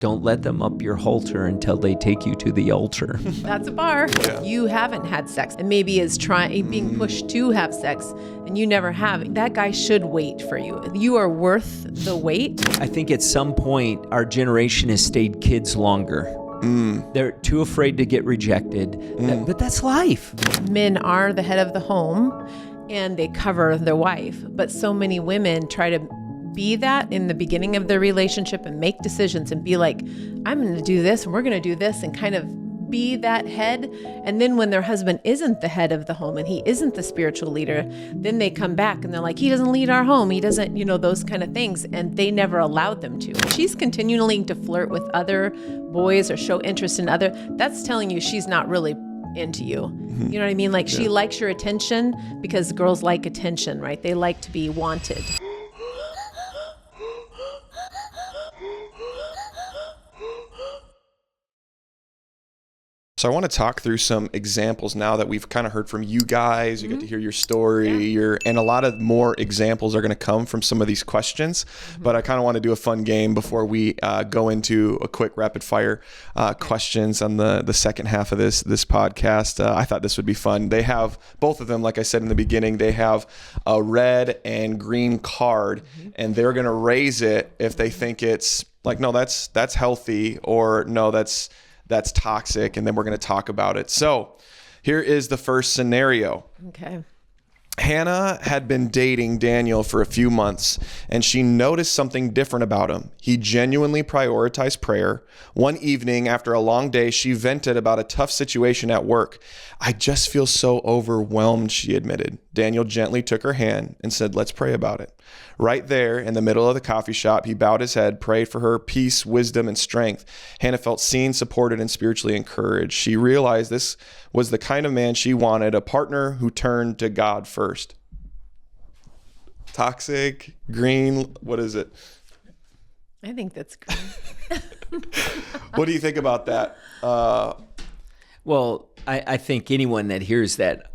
Don't let them up your halter until they take you to the altar. That's a bar. Yeah. You haven't had sex and maybe is being pushed to have sex and you never have. That guy should wait for you. You are worth the wait. I think at some point, our generation has stayed kids longer. They're too afraid to get rejected, but that's life. Men are the head of the home and they cover their wife. But so many women try to be that in the beginning of their relationship and make decisions and be like, I'm going to do this and we're going to do this and kind of be that head. And then when their husband isn't the head of the home and he isn't the spiritual leader, then they come back and they're like, he doesn't lead our home. He doesn't, those kind of things. And they never allowed them to. She's continuing to flirt with other boys or show interest in other. That's telling you she's not really into you. You know what I mean? Like she likes your attention because girls like attention, right? They like to be wanted. So I want to talk through some examples now that we've kind of heard from you guys. You get to hear your story, and a lot of more examples are going to come from some of these questions. But I kind of want to do a fun game before we go into a quick rapid fire questions on the second half of this podcast. I thought this would be fun. They have both of them, like I said in the beginning, they have a red and green card, and they're going to raise it if they think it's like, no, that's healthy, or no, that's toxic, and then we're going to talk about it. So here is the first scenario. Okay. Hannah had been dating Daniel for a few months, and she noticed something different about him. He genuinely prioritized prayer. One evening, after a long day, she vented about a tough situation at work. I just feel so overwhelmed, she admitted. Daniel gently took her hand and said, let's pray about it. Right there in the middle of the coffee shop, he bowed his head, prayed for her peace, wisdom, and strength. Hannah felt seen, supported, and spiritually encouraged. She realized this was the kind of man she wanted, a partner who turned to God first. Toxic, green, what is it? I think that's great. What do you think about that? Well, I think anyone that hears that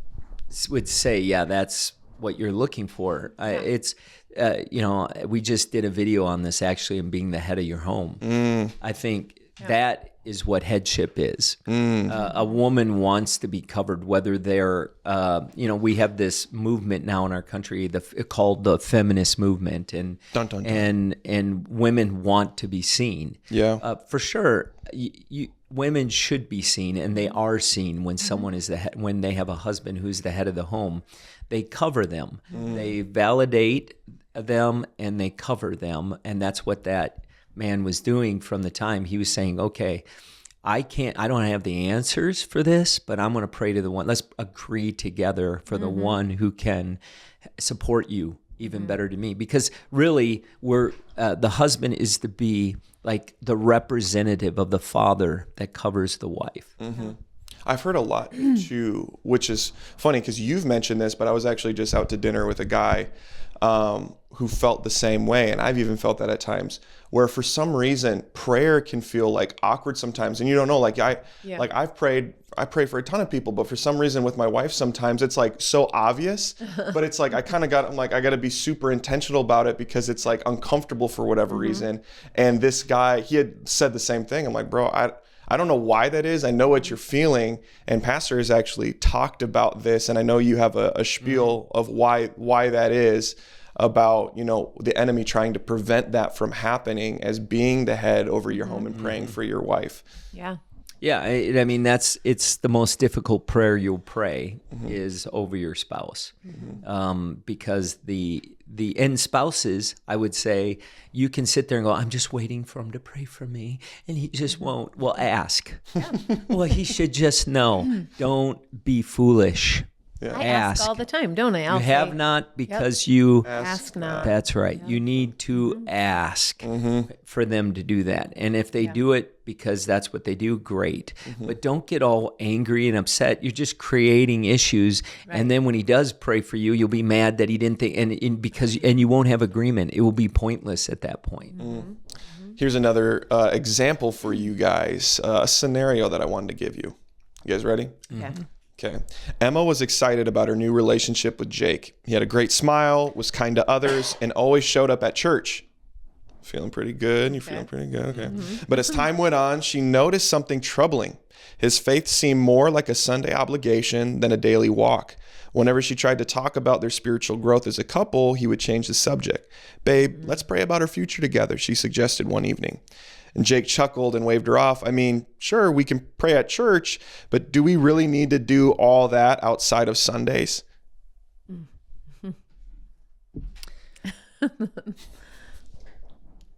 would say, yeah, that's what you're looking for. We just did a video on this actually, and being the head of your home. I think that is what headship is. A woman wants to be covered, whether they're, we have this movement now in our country called the feminist movement, and Dun, dun, dun. and women want to be seen. Yeah, for sure. Women should be seen, and they are seen when someone is the head, when they have a husband who's the head of the home. They cover them, they validate them, and they cover them, and that's what that man was doing from the time he was saying, okay, I don't have the answers for this, but I'm going to pray to the one. Let's agree together for the one who can support you even better to me. Because really, the husband is to be like the representative of the father that covers the wife. I've heard a lot too, which is funny because you've mentioned this, but I was actually just out to dinner with a guy who felt the same way. And I've even felt that at times where for some reason prayer can feel like awkward sometimes. And you don't know, I pray for a ton of people, but for some reason with my wife, sometimes it's like so obvious, but it's like, I got to be super intentional about it because it's like uncomfortable for whatever reason. And this guy, he had said the same thing. I'm like, bro, I don't know why that is. I know what you're feeling. And Pastor has actually talked about this. And I know you have a spiel of why that is, about, the enemy trying to prevent that from happening as being the head over your home and praying for your wife. Yeah. Yeah. I mean, it's the most difficult prayer you'll pray is over your spouse. Because and spouses, I would say, you can sit there and go, I'm just waiting for him to pray for me. And he just won't. Well, ask. Yeah. Well, he should just know. Don't be foolish. Yeah. I ask all the time, don't I? You have not because you ask not. That's right. You need to ask for them to do that. And if they do it because that's what they do, great. But don't get all angry and upset. You're just creating issues. Right. And then when he does pray for you, you'll be mad that he didn't think, and you won't have agreement. It will be pointless at that point. Here's another example for you guys, a scenario that I wanted to give you. You guys ready? Yeah. Okay. Emma was excited about her new relationship with Jake. He had a great smile, was kind to others, and always showed up at church. Feeling pretty good. You're feeling pretty good. Okay. But as time went on, she noticed something troubling. His faith seemed more like a Sunday obligation than a daily walk. Whenever she tried to talk about their spiritual growth as a couple, he would change the subject. Babe, let's pray about our future together, she suggested one evening. And Jake chuckled and waved her off. I mean, sure, we can pray at church, but do we really need to do all that outside of Sundays?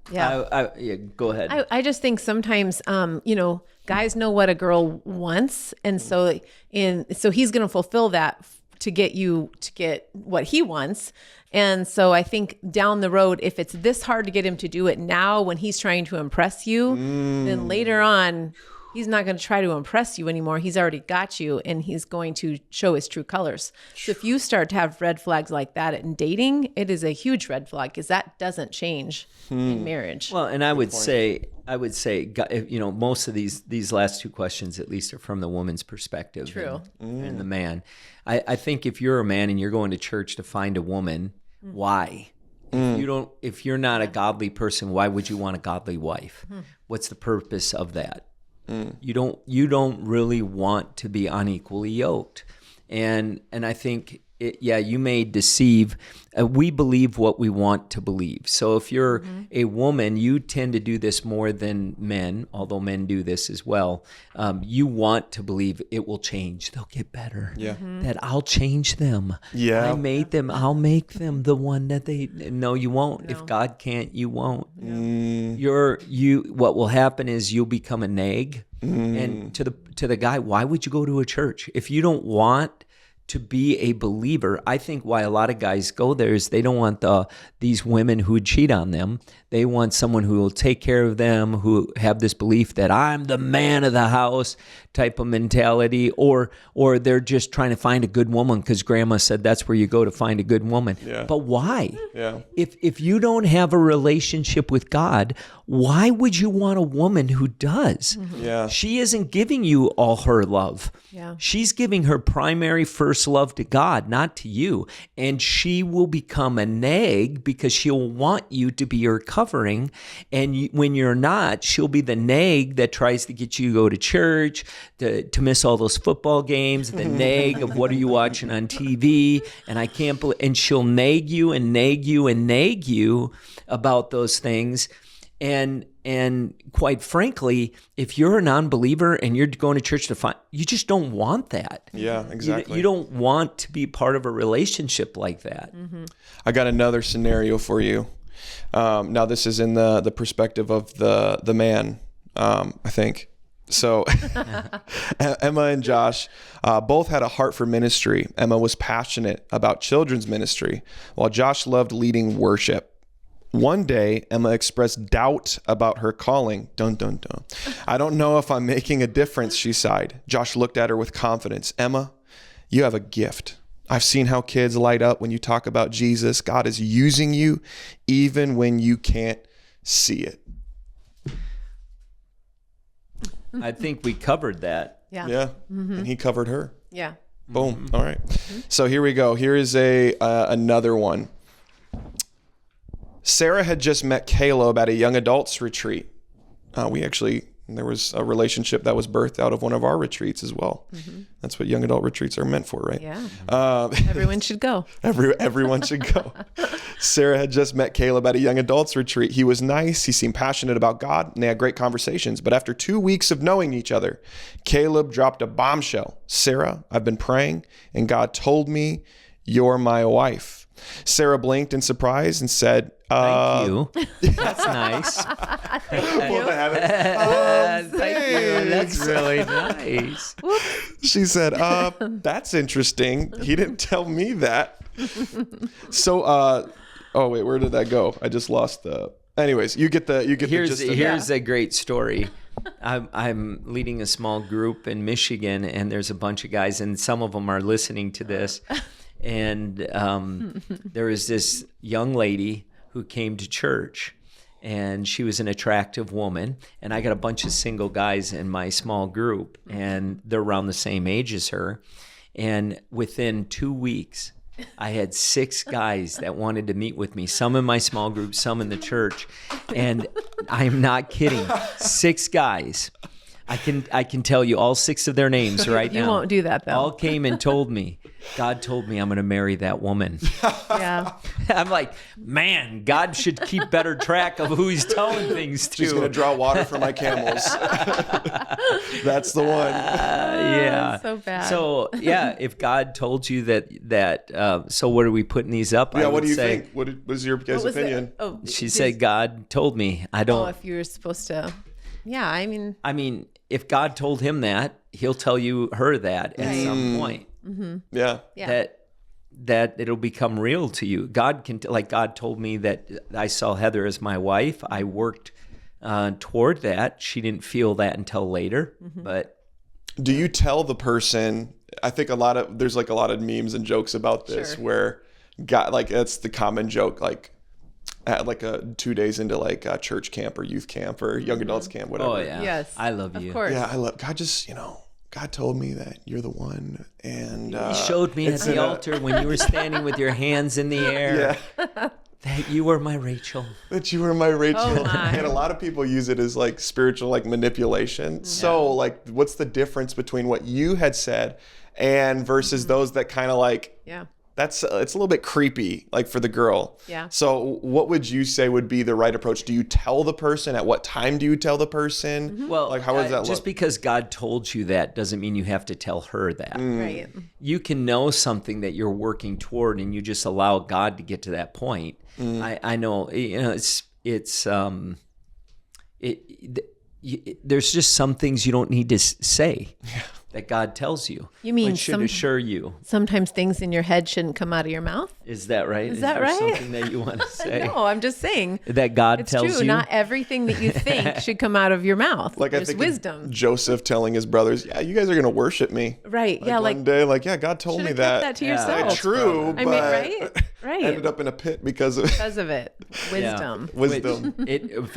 Yeah. Yeah, go ahead. I just think sometimes, guys know what a girl wants. And so he's going to fulfill that to get what he wants. And so I think down the road, if it's this hard to get him to do it now when he's trying to impress you, then later on, he's not going to try to impress you anymore. He's already got you, and he's going to show his true colors. So if you start to have red flags like that in dating, it is a huge red flag because that doesn't change in marriage. Well, and I would say, most of these last two questions, at least, are from the woman's perspective. True. And the man. I think if you're a man and you're going to church to find a woman, why? If you're not a godly person, why would you want a godly wife? What's the purpose of that? You don't really want to be unequally yoked. And I think you may deceive. We believe what we want to believe. So if you're a woman, you tend to do this more than men, although men do this as well. You want to believe it will change. They'll get better. Yeah. That I'll change them. Yeah. I made them. I'll make them the one that they. No, you won't. No. If God can't, you won't. No. What will happen is you'll become a nag. And to the guy, why would you go to a church if you don't want to be a believer? I think why a lot of guys go there is they don't want these women who would cheat on them. They want someone who will take care of them, who have this belief that I'm the man of the house type of mentality, or they're just trying to find a good woman because grandma said that's where you go to find a good woman. Yeah. But why? Yeah. If you don't have a relationship with God, why would you want a woman who does? Yeah. She isn't giving you all her love. Yeah. She's giving her primary first love to God, not to you. And she will become a nag because she'll want you to be her covering. And when you're not, she'll be the nag that tries to get you to go to church, to miss all those football games, the nag of what are you watching on TV? And I can't believe, and she'll nag you and nag you and nag you about those things. And quite frankly, if you're a non-believer and you're going to church to find, you just don't want that. Yeah, exactly. You don't want to be part of a relationship like that. I got another scenario for you. Now this is in the perspective of the man, I think. So Emma and Josh both had a heart for ministry. Emma was passionate about children's ministry, while Josh loved leading worship. One day, Emma expressed doubt about her calling. Dun, dun, dun. I don't know if I'm making a difference, she sighed. Josh looked at her with confidence. Emma, you have a gift. I've seen how kids light up when you talk about Jesus. God is using you even when you can't see it. I think we covered that. Yeah. Yeah. And he covered her. Yeah. Boom. All right. So here we go. Here is another one. Sarah had just met Caleb at a young adults retreat. There was a relationship that was birthed out of one of our retreats as well. That's what young adult retreats are meant for, right? Yeah. Everyone should go. Everyone should go. Sarah had just met Caleb at a young adults retreat. He was nice. He seemed passionate about God, and they had great conversations. But after 2 weeks of knowing each other, Caleb dropped a bombshell. Sarah, I've been praying, and God told me you're my wife. Sarah blinked in surprise and said, Thank you. That's nice. Thank you. Thank you. That's really nice. She said, that's interesting. He didn't tell me that. So, wait, where did that go? I just lost anyways, you get the gist of Here's a great story. I'm leading a small group in Michigan, and there's a bunch of guys, and some of them are listening to this. And there was this young lady who came to church, and she was an attractive woman. And I got a bunch of single guys in my small group, and they're around the same age as her. And within 2 weeks, I had 6 guys that wanted to meet with me, some in my small group, some in the church. And I'm not kidding. 6 guys. I can tell you all 6 of their names right now. You won't do that, though. All came and told me, God told me I'm going to marry that woman. Yeah. I'm like, man, God should keep better track of who he's telling things to. She's going to draw water for my camels. That's the one. Yeah. So bad. So, yeah, if God told you that, so what are we putting these up? Yeah, I what would do you say, think? What was your guys' What was opinion? it? Oh, She said, God told me. I oh, don't. if you were supposed to. Yeah, I mean, If God told him that, he'll tell her that at some point. Yeah. That it'll become real to you. God can, like God told me that I saw Heather as my wife. I worked toward that. She didn't feel that until later, but. Do you tell the person? I think there's like a lot of memes and jokes about this where God, like that's the common joke, like at like 2 days into like a church camp or youth camp or young adults camp, whatever. Oh yeah. Yes. I love you. Of course. Yeah, I love God. Just God told me that you're the one, and He showed me at the altar when you were standing with your hands in the air that you were my Rachel. That you were my Rachel. Oh, my. And a lot of people use it as like spiritual like manipulation. So like, what's the difference between what you had said and versus those that kind of like, it's a little bit creepy, like for the girl. Yeah. So what would you say would be the right approach? Do you tell the person? At what time do you tell the person? Well, like how does that look? Just because God told you that doesn't mean you have to tell her that. Right. You can know something that you're working toward, and you just allow God to get to that point. I know, there's just some things you don't need to say that God tells you. You mean it should assure you. Sometimes things in your head shouldn't come out of your mouth? Is that right? Is that there right? something that you want to say? No, I'm just saying. That God It's tells true. you? Not everything that you think should come out of your mouth. Like There's I think wisdom. Joseph telling his brothers, "Yeah, you guys are gonna worship me." Right. Like yeah. one day, like God told me should have kept that. that to yourself. True, I but mean, right? Right. ended up in a pit because of Because of it. Wisdom. wisdom.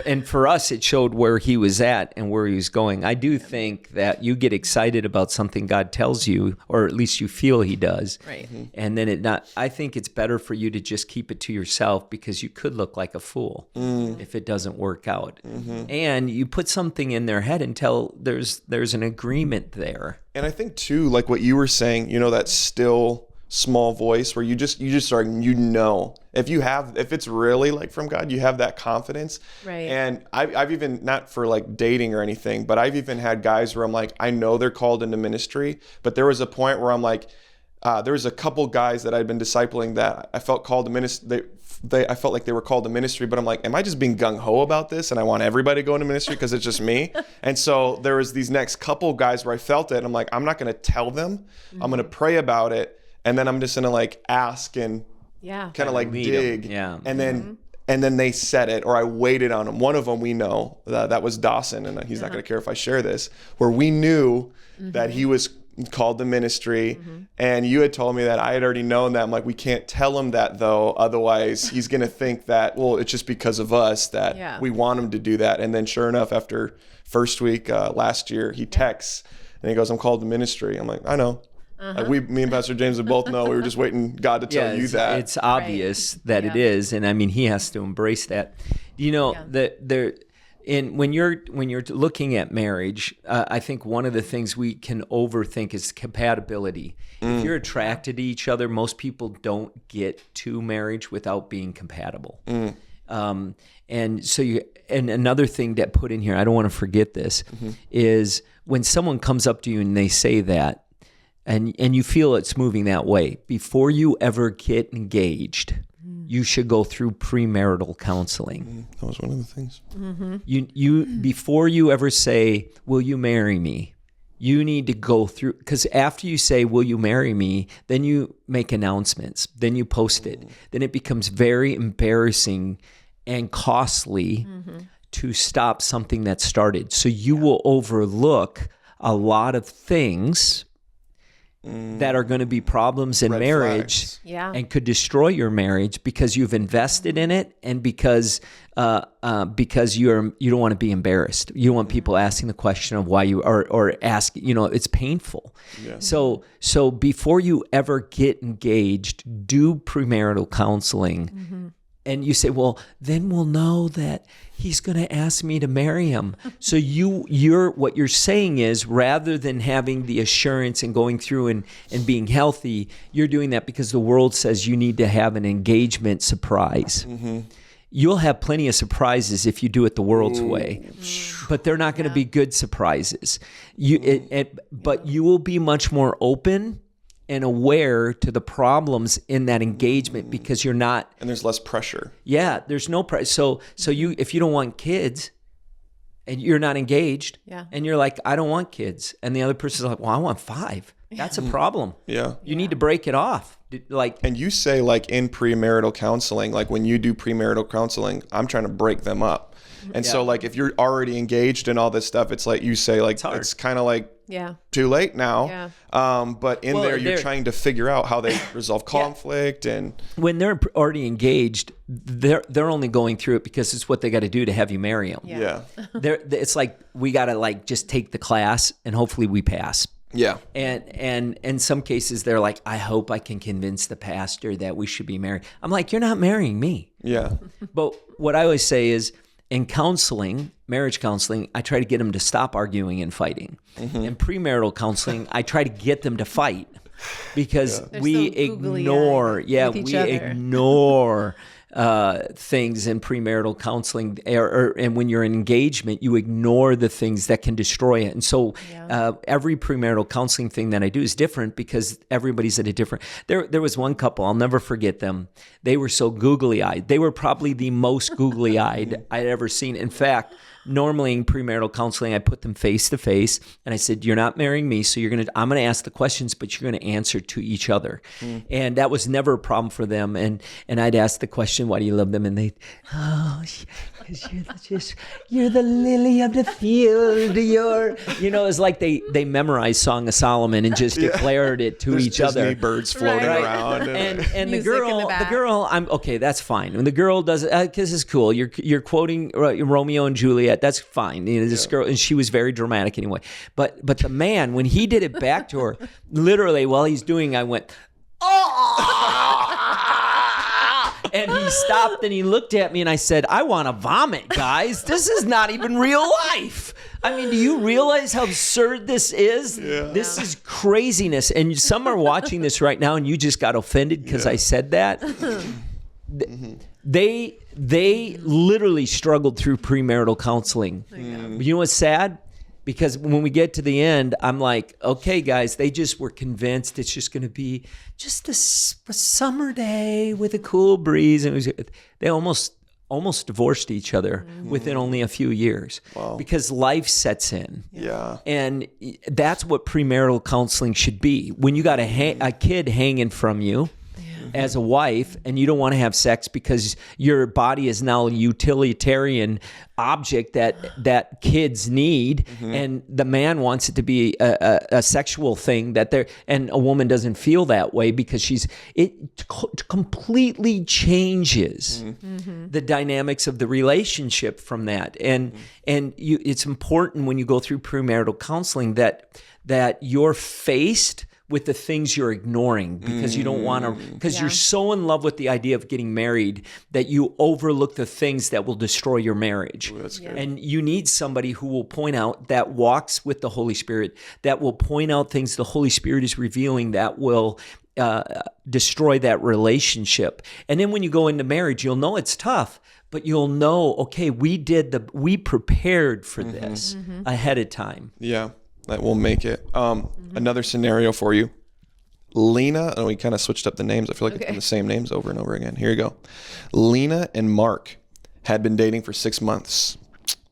And for us, it showed where he was at and where he was going. I do think that you get excited about something God tells you, or at least you feel he does. Right. And then I think it's better for you to just keep it to yourself, because you could look like a fool if it doesn't work out. And you put something in their head until there's an agreement there. And I think too, like what you were saying, that still small voice where you just start, if it's really like from God, you have that confidence. Right. And I've even, not for like dating or anything, but I've even had guys where I'm like, I know they're called into ministry, but there was a point where I'm like, there was a couple guys that I'd been discipling that I felt called to ministry. I felt like they were called to ministry, but I'm like, am I just being gung-ho about this? And I want everybody to go into ministry because it's just me. And so there was these next couple guys where I felt it. And I'm like, I'm not going to tell them. I'm going to pray about it. And then I'm just going to like ask and kind of like dig. Yeah. And then they said it, or I waited on them. One of them we know, that was Dawson, and he's not going to care if I share this, where we knew that he was called to ministry, and you had told me that. I had already known that. I'm like, we can't tell him that though, otherwise he's going to think that, well, it's just because of us that we want him to do that. And then sure enough, after first week last year, he texts and he goes, I'm called to ministry. I'm like, I know. Me and Pastor James would both know. We were just waiting God to tell you that. It's obvious that it is, and I mean, he has to embrace that. When you're looking at marriage, I think one of the things we can overthink is compatibility. If you're attracted to each other, most people don't get to marriage without being compatible. And so and another thing that put in here, I don't want to forget this, is when someone comes up to you and they say that, and you feel it's moving that way, before you ever get engaged, you should go through premarital counseling. That was one of the things. You before you ever say, will you marry me, you need to go through, because after you say, will you marry me, then you make announcements, then you post it. Then it becomes very embarrassing and costly to stop something that started. So you will overlook a lot of things that are going to be problems in Red marriage flags. Yeah. and could destroy your marriage because you've invested in it and because you don't want to be embarrassed. You don't want people asking the question of why you or ask, it's painful. Yeah. So before you ever get engaged, do premarital counseling. And you say, well, then we'll know that he's going to ask me to marry him. So what you're saying is, rather than having the assurance and going through and being healthy, you're doing that because the world says you need to have an engagement surprise. You'll have plenty of surprises if you do it the world's way, but they're not going to be good surprises. But you will be much more open and aware to the problems in that engagement because you're not. And there's less pressure. Yeah, there's no pressure. So if you don't want kids and you're not engaged and you're like, I don't want kids. And the other person's like, well, I want 5. That's a problem. Yeah. You need to break it off. And you say in premarital counseling, when you do premarital counseling, I'm trying to break them up. And so if you're already engaged in all this stuff, it's like you say, it's kind of too late now. Yeah. But there, you're trying to figure out how they resolve conflict. And when they're already engaged, they're only going through it because it's what they got to do to have you marry them. yeah. It's like we got to just take the class and hopefully we pass. Yeah. And in some cases they're like, I hope I can convince the pastor that we should be married. I'm like, you're not marrying me. Yeah. But what I always say is, in counseling, marriage counseling, I try to get them to stop arguing and fighting. In premarital counseling, I try to get them to fight because we ignore things in premarital counseling, and when you're in engagement, you ignore the things that can destroy it. And so every premarital counseling thing that I do is different because everybody's at a different. There was one couple, I'll never forget them. They were so googly-eyed. They were probably the most googly-eyed I'd ever seen. In fact, normally in premarital counseling, I put them face to face and I said, you're not marrying me, so I'm going to ask the questions, but you're going to answer to each other. And that was never a problem for them. And I'd ask the question, why do you love them? And they'd, because you're the lily of the field. It's like they memorized Song of Solomon and just declared it to each other. Disney birds floating around. And the girl, I'm okay, that's fine. When the girl does it, because it's cool. You're quoting Romeo and Juliet. That's fine. This girl, and she was very dramatic anyway. But the man, when he did it back to her, literally while he's doing, I went, and he stopped and he looked at me and I said, I want to vomit, guys. This is not even real life. I mean, do you realize how absurd this is? Yeah. This is craziness. And some are watching this right now and you just got offended because I said that. They literally struggled through premarital counseling. But you know what's sad? Because when we get to the end, I'm like, okay, guys, they just were convinced it's just going to be just a summer day with a cool breeze. And they almost divorced each other within only a few years because life sets in. Yeah. And that's what premarital counseling should be. When you got a kid hanging from you, as a wife, and you don't want to have sex because your body is now a utilitarian object that kids need, and the man wants it to be a sexual thing and a woman doesn't feel that way because it completely changes the dynamics of the relationship from that. And it's important when you go through premarital counseling that you're faced with the things you're ignoring because you don't want to, because you're so in love with the idea of getting married that you overlook the things that will destroy your marriage. Ooh, that's good. And you need somebody who will point out, that walks with the Holy Spirit, that will point out things the Holy Spirit is revealing that will destroy that relationship. And then when you go into marriage, you'll know it's tough, but you'll know, okay, we prepared for this ahead of time. Yeah. That will make it. Another scenario for you. Lena, and we kind of switched up the names. I feel like it's been the same names over and over again. Here you go. Lena and Mark had been dating for 6 months.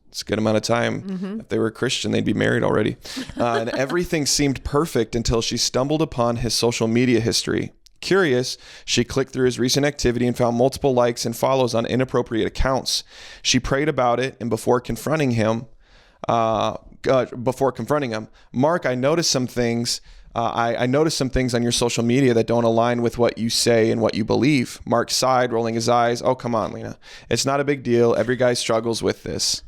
It's a good amount of time. If they were a Christian, they'd be married already. And everything seemed perfect until she stumbled upon his social media history. Curious, she clicked through his recent activity and found multiple likes and follows on inappropriate accounts. She prayed about it, and before confronting him, before confronting him, Mark, I noticed some things. I noticed some things on your social media that don't align with what you say and what you believe. Mark sighed, rolling his eyes. Oh, come on, Lena. It's not a big deal. Every guy struggles with this.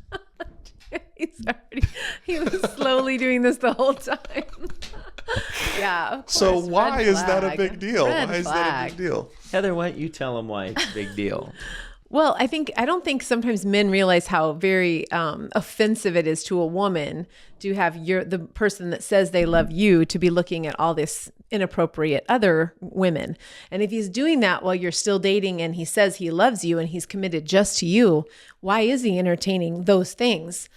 He was slowly doing this the whole time. Yeah, of course. So why Red is that a flag. big deal? Red Why is that a flag. big deal? Heather, why don't you tell them why it's a big deal? Well, I don't think sometimes men realize how very offensive it is to a woman to have the person that says they love you to be looking at all this inappropriate other women. And if he's doing that while you're still dating and he says he loves you and he's committed just to you, why is he entertaining those things?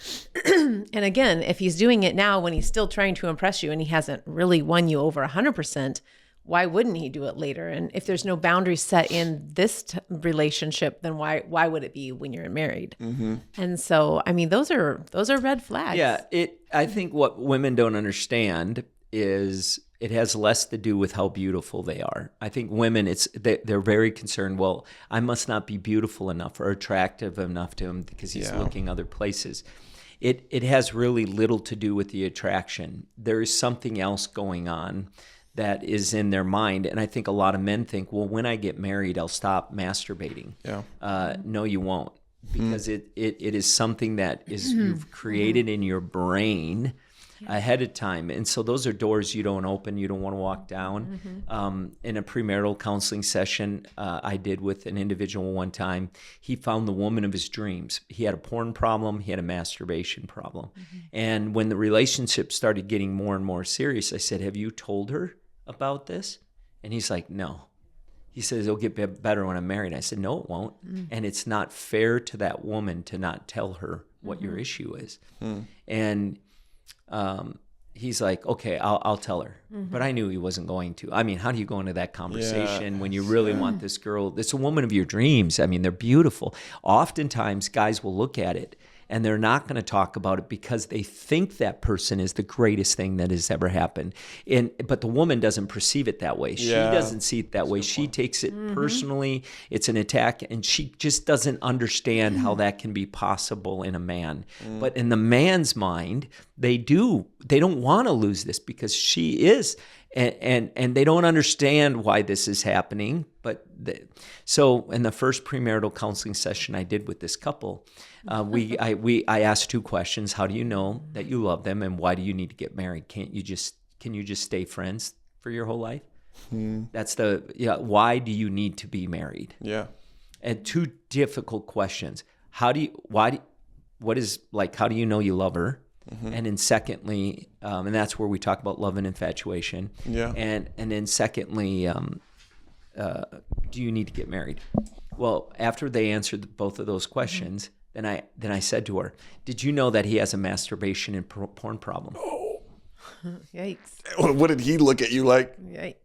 And again, if he's doing it now when he's still trying to impress you and he hasn't really won you over 100%, why wouldn't he do it later? And if there's no boundaries set in this relationship, then why would it be when you're married? Mm-hmm. And so, I mean, those are red flags. Yeah, I think what women don't understand is it has less to do with how beautiful they are. I think women, they're very concerned, well, I must not be beautiful enough or attractive enough to him because he's looking other places. It has really little to do with the attraction. There is something else going on that is in their mind. And I think a lot of men think, well, when I get married, I'll stop masturbating. Yeah. No, you won't, because it is something that is you've created in your brain ahead of time. And so those are doors you don't open, you don't want to walk down. In a premarital counseling session I did with an individual one time, he found the woman of his dreams. He had a porn problem, he had a masturbation problem. And when the relationship started getting more and more serious, I said, have you told her about this? And he's like, no. He says, it'll get better when I'm married. I said, no, it won't. And it's not fair to that woman to not tell her what your issue is. And he's like, okay, I'll tell her. But I knew he wasn't going to. I mean, how do you go into that conversation when you really want this girl? It's a woman of your dreams. I mean, they're beautiful. Oftentimes, guys will look at it and they're not going to talk about it because they think that person is the greatest thing that has ever happened. But the woman doesn't perceive it that way. She doesn't see it that way. She takes it personally. It's an attack, and she just doesn't understand how that can be possible in a man. But in the man's mind, they do. They don't want to lose this because she is. And they don't understand why this is happening. So in the first premarital counseling session I did with this couple, I asked two questions. How do you know that you love them, and why do you need to get married? Can you just stay friends for your whole life? That's why do you need to be married? Yeah. And two difficult questions. How do you know you love her? And then secondly, and that's where we talk about love and infatuation. Yeah. And then secondly, do you need to get married? Well, after they answered both of those questions, then I said to her, did you know that he has a masturbation and porn problem? Oh. Yikes. What did he look at you like? Yikes.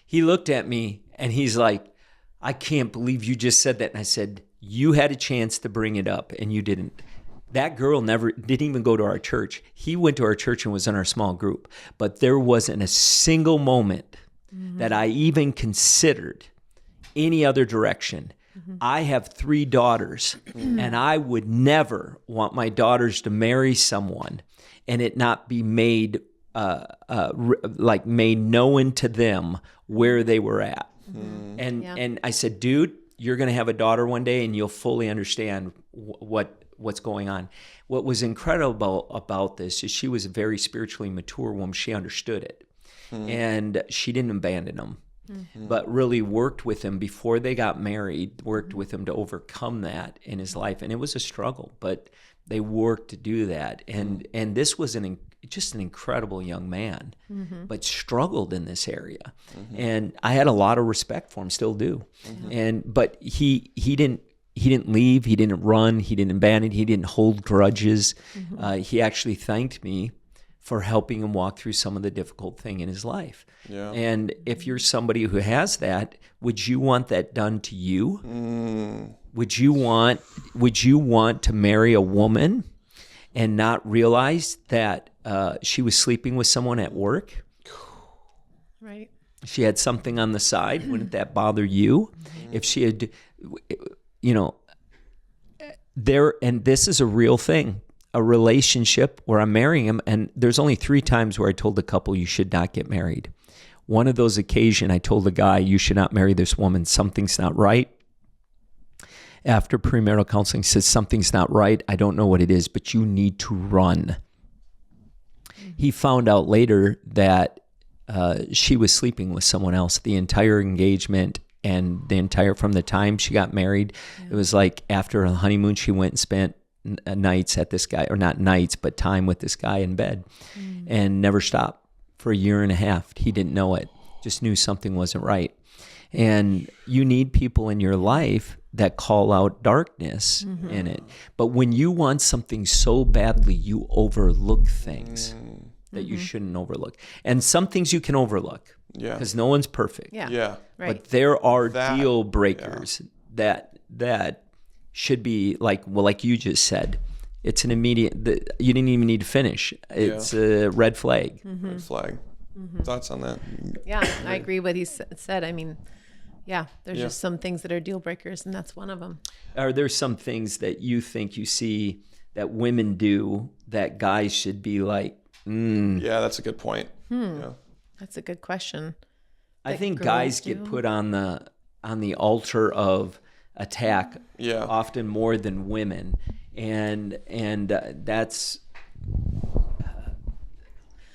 He looked at me and he's like, I can't believe you just said that. And I said, you had a chance to bring it up and you didn't. That girl didn't even go to our church. He went to our church and was in our small group. But there wasn't a single moment that I even considered any other direction. I have 3 daughters, and I would never want my daughters to marry someone and it not be made known to them where they were at. And I said, dude, you're going to have a daughter one day, and you'll fully understand what's going on. What was incredible about this is she was a very spiritually mature woman. She understood it. And she didn't abandon him, but really worked with him before they got married, worked with him to overcome that in his life. And it was a struggle, but they worked to do that. And this was just an incredible young man, but struggled in this area. And I had a lot of respect for him, still do. But he didn't leave, he didn't run, he didn't abandon, he didn't hold grudges. He actually thanked me for helping him walk through some of the difficult thing in his life. Yeah. And if you're somebody who has that, would you want that done to you? Would you want to marry a woman and not realize that she was sleeping with someone at work? Right. She had something on the side. Wouldn't that bother you? If she had, and this is a real thing. a relationship where I'm marrying him, and there's only 3 times where I told the couple you should not get married. One of those occasions, I told the guy, you should not marry this woman. Something's not right. After premarital counseling, says something's not right. I don't know what it is, but you need to run. He found out later that she was sleeping with someone else the entire engagement and from the time she got married. It was like after a honeymoon, she went and spent nights at this guy, or not nights, but time with this guy in bed, and never stopped for a year and a half. He didn't know it, just knew something wasn't right. And you need people in your life that call out darkness in it. But when you want something so badly, you overlook things that you shouldn't overlook. And some things you can overlook because no one's perfect. Yeah. Right. But there are deal breakers that should be like you just said. It's an immediate, you didn't even need to finish. It's a red flag. Red flag. Thoughts on that? Yeah, I agree with what he said. I mean, there's just some things that are deal breakers, and that's one of them. Are there some things that you think you see that women do that guys should be like, Yeah, that's a good point. Yeah. That's a good question. I think guys get put on the altar of attack often more than women, and that's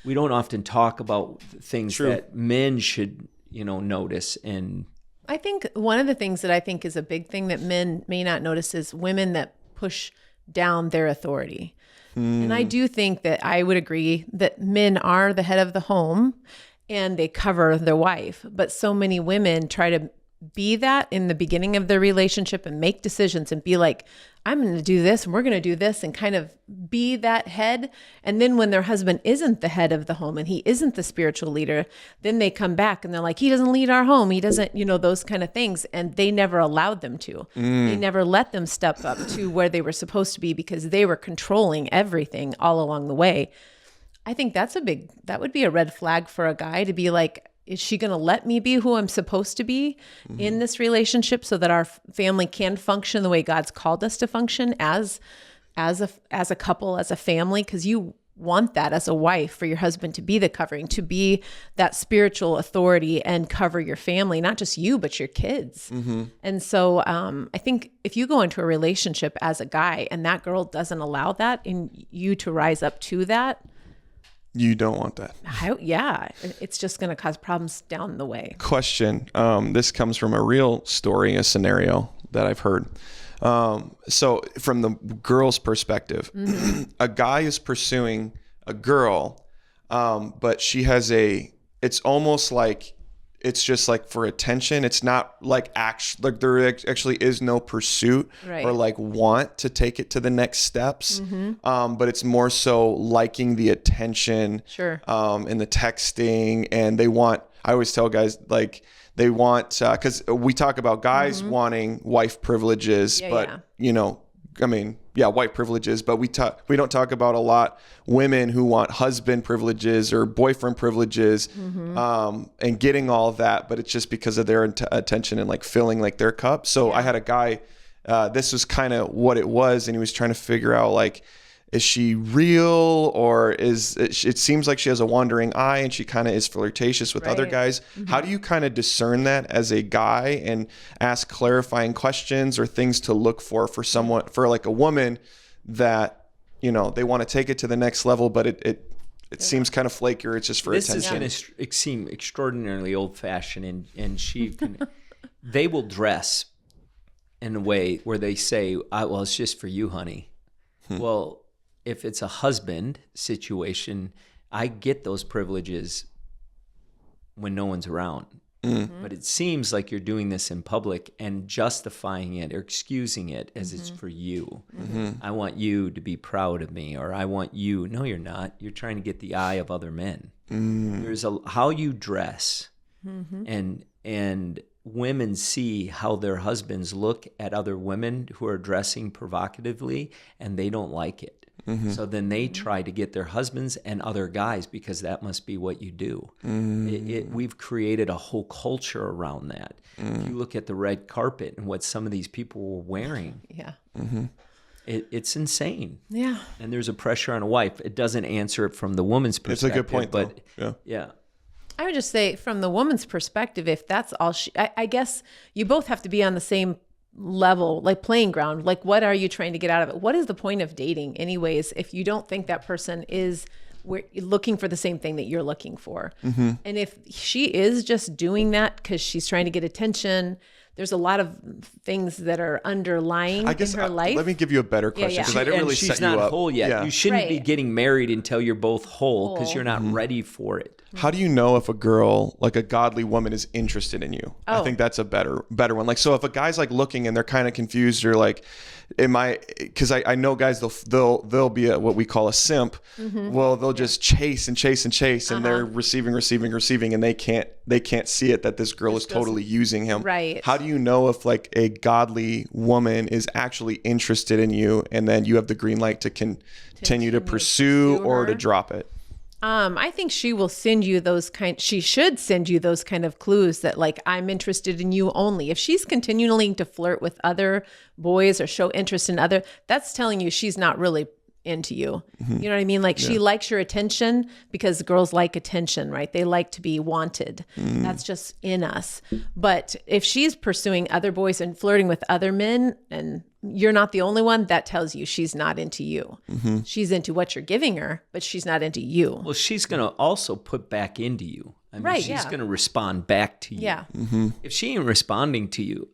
we don't often talk about things that men should notice. And I think one of the things that I think is a big thing that men may not notice is women that push down their authority. And I do think that I would agree that men are the head of the home and they cover their wife. But so many women try to be that in the beginning of their relationship and make decisions and be like, I'm going to do this and we're going to do this, and kind of be that head. And then when their husband isn't the head of the home and he isn't the spiritual leader, then they come back and they're like, he doesn't lead our home. He doesn't, those kind of things. And they never allowed them to. They never let them step up to where they were supposed to be because they were controlling everything all along the way. I think that would be a red flag for a guy to be like, is she going to let me be who I'm supposed to be in this relationship so that our family can function the way God's called us to function as a couple, as a family? Because you want that as a wife, for your husband to be the covering, to be that spiritual authority and cover your family, not just you, but your kids. And so I think if you go into a relationship as a guy and that girl doesn't allow that and you to rise up to that, you don't want that. It's just going to cause problems down the way. Question. This comes from a real story, a scenario that I've heard. So from the girl's perspective, a guy is pursuing a girl, but she has it's almost like, it's just like for attention. It's not like there actually is no pursuit or like want to take it to the next steps. But it's more so liking the attention, and the texting, and I always tell guys, like, they want, cause we talk about guys wanting wife privileges, white privileges, but we don't talk about a lot women who want husband privileges or boyfriend privileges, and getting all of that, but it's just because of their attention and like filling like their cup. So I had a guy, this was kind of what it was. And he was trying to figure out, like, is she real, or it seems like she has a wandering eye and she kind of is flirtatious with other guys. How do you kind of discern that as a guy and ask clarifying questions or things to look for someone, for like a woman that, they want to take it to the next level, but it seems kind of flaky, or it's just for attention. This is going to seem extraordinarily old fashioned, and they will dress in a way where they say, well, it's just for you, honey. Well, if it's a husband situation, I get those privileges when no one's around. But it seems like you're doing this in public and justifying it or excusing it as it's for you. I want you to be proud of me, or I want you. No, you're not. You're trying to get the eye of other men. There's how you dress, and women see how their husbands look at other women who are dressing provocatively, and they don't like it. So then they try to get their husbands and other guys, because that must be what you do. We've created a whole culture around that. If you look at the red carpet and what some of these people were wearing. It's insane. Yeah. And there's a pressure on a wife. It doesn't answer it from the woman's It's perspective. a good point, but though. yeah. I would just say from the woman's perspective, if that's all I guess you both have to be on the same level, like playing ground. Like, what are you trying to get out of it? What is the point of dating anyways, if you don't think that person is looking for the same thing that you're looking for? Mm-hmm. And if she is just doing that because she's trying to get attention, there's a lot of things that are underlying in her life. Let me give you a better question because I didn't really set she's you up. not whole yet. Yeah. You shouldn't be Right. getting married until you're both whole because you're not ready for it. How do you know if a girl, like a godly woman, is interested in you? I think that's a better one. Like, so if a guy's like looking and they're kind of confused, or like, because I know guys, they'll be what we call a simp. Well, they'll just chase and chase and chase, and they're receiving, and they can't see it that this girl is totally using him. Right. How do you know if like a godly woman is actually interested in you, and then you have the green light to continue to pursue or to her? drop it? I think she will send you she should send you those kind of clues that like, I'm interested in you only. If she's continuing to flirt with other boys or show interest in that's telling you she's not really into you. You know what I mean? Like she likes your attention because girls like attention, right? They like to be wanted. That's just in us. But if she's pursuing other boys and flirting with other men and you're not the only one, that tells you she's not into you. She's into what you're giving her, but she's not into you. Well, she's going to also put back into you. I mean, Right, she's yeah. going to respond back to you. Yeah. If she ain't responding to you,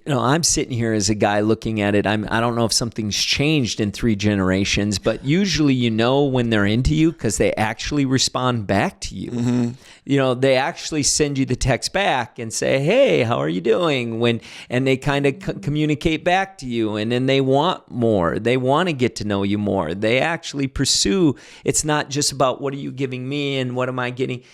I'm sitting here as a guy looking at it. I don't know if something's changed in 3 generations, but usually when they're into you because they actually respond back to you. They actually send you the text back and say, "Hey, how are you doing?" And they kind of communicate back to you, and then they want more. They want to get to know you more. They actually pursue. It's not just about what are you giving me and what am I getting.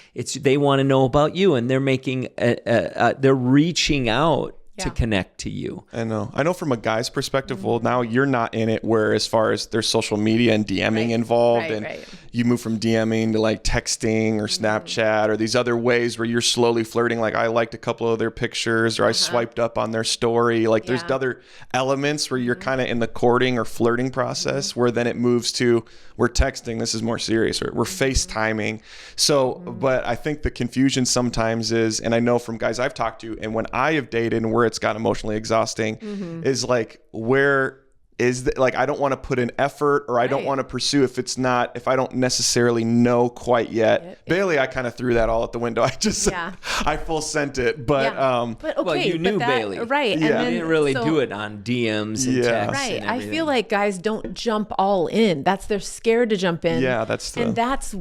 They want to know about you, and they're making they're reaching out to connect to you. I know from a guy's perspective, well, now you're not in it where as far as there's social media and DMing involved, and you move from DMing to like texting or Snapchat or these other ways where you're slowly flirting. Like I liked a couple of their pictures or I swiped up on their story. Like there's other elements where you're kind of in the courting or flirting process where then it moves to we're texting. This is more serious, or we're FaceTiming. So, but I think the confusion sometimes is, and I know from guys I've talked to, and when I have dated and where it's got emotionally exhausting, is like, where is like, I don't want to put in effort, or I don't want to pursue if I don't necessarily know quite yet. Bailey, I kind of threw that all out the window. I just, I full sent it, but, but okay, well, you knew Bailey. Right. And then, you didn't really do it on DMs and texts. Right. And I feel like guys don't jump all in. They're scared to jump in. Yeah, and that's